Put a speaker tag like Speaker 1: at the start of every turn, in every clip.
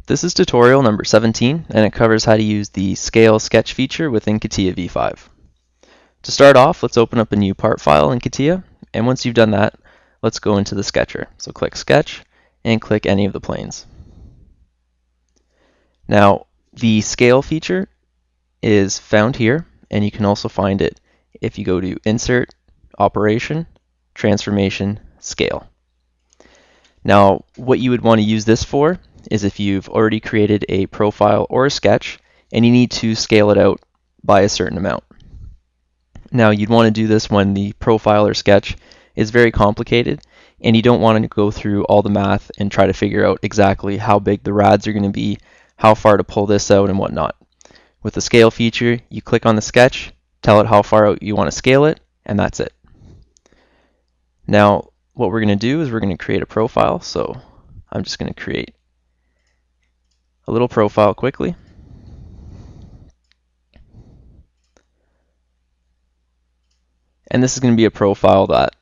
Speaker 1: This is tutorial number 17, and it covers how to use the Scale Sketch feature within CATIA V5. To start off, let's open up a new part file in CATIA, and once you've done that, let's go into the Sketcher. So click Sketch, and click any of the planes. Now, the Scale feature is found here, and you can also find it if you go to Insert, Operation, Transformation, Scale. Now, what you would want to use this for is if you've already created a profile or a sketch and you need to scale it out by a certain amount. Now, you'd want to do this when the profile or sketch is very complicated and you don't want to go through all the math and try to figure out exactly how big the rads are going to be, how far to pull this out, and whatnot. With the scale feature, you click on the sketch, tell it how far out you want to scale it, and that's it. Now, what we're going to do is we're going to create a profile. So I'm just going to create a little profile quickly. And this is going to be a profile that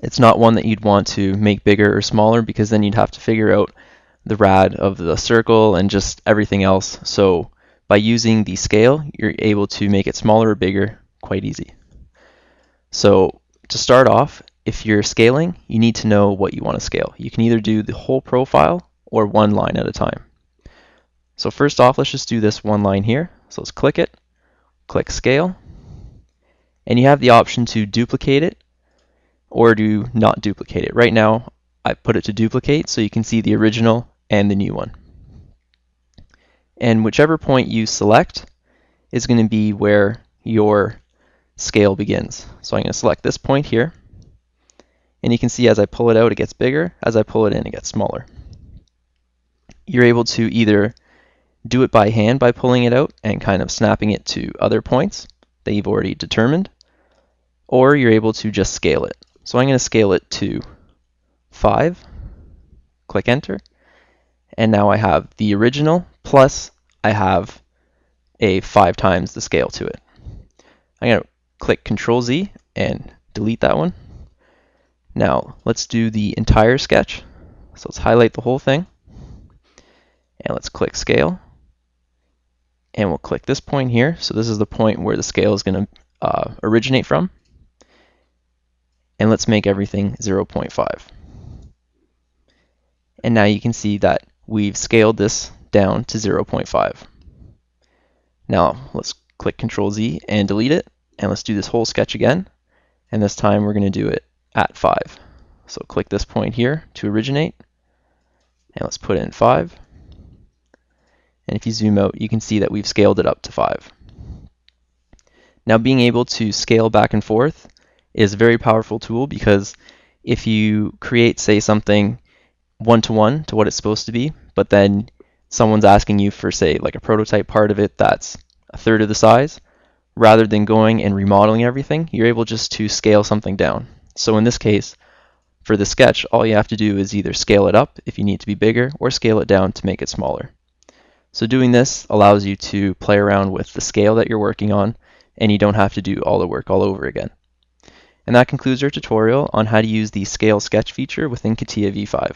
Speaker 1: it's not one that you'd want to make bigger or smaller, because then you'd have to figure out the rad of the circle and just everything else. So by using the scale, you're able to make it smaller or bigger quite easy. So to start off, if you're scaling, you need to know what you want to scale. You can either do the whole profile or one line at a time. So first off, let's just do this one line here. So let's click it, click Scale, and you have the option to duplicate it or do not duplicate it. Right now, I put it to duplicate so you can see the original and the new one. And whichever point you select is going to be where your scale begins. So I'm going to select this point here. And you can see as I pull it out, it gets bigger. As I pull it in, it gets smaller. You're able to either do it by hand by pulling it out and kind of snapping it to other points that you've already determined, or you're able to just scale it. So I'm going to scale it to 5, click Enter, and now I have the original plus I have a 5 times the scale to it. I'm going to click Control Z and delete that one. Now let's do the entire sketch. So let's highlight the whole thing and let's click Scale, and we'll click this point here. So this is the point where the scale is going to originate from, and let's make everything 0.5. And now you can see that we've scaled this down to 0.5. Now let's click Control Z and delete it, and let's do this whole sketch again, and this time we're going to do it at 5. So click this point here to originate, and let's put in 5. And if you zoom out, you can see that we've scaled it up to 5. Now, being able to scale back and forth is a very powerful tool, because if you create, say, something one-to-one to what it's supposed to be, but then someone's asking you for, say, like a prototype part of it that's a third of the size, rather than going and remodeling everything, you're able just to scale something down. So in this case, for the sketch, all you have to do is either scale it up if you need to be bigger, or scale it down to make it smaller. So doing this allows you to play around with the scale that you're working on, and you don't have to do all the work all over again. And that concludes our tutorial on how to use the Scale Sketch feature within CATIA V5.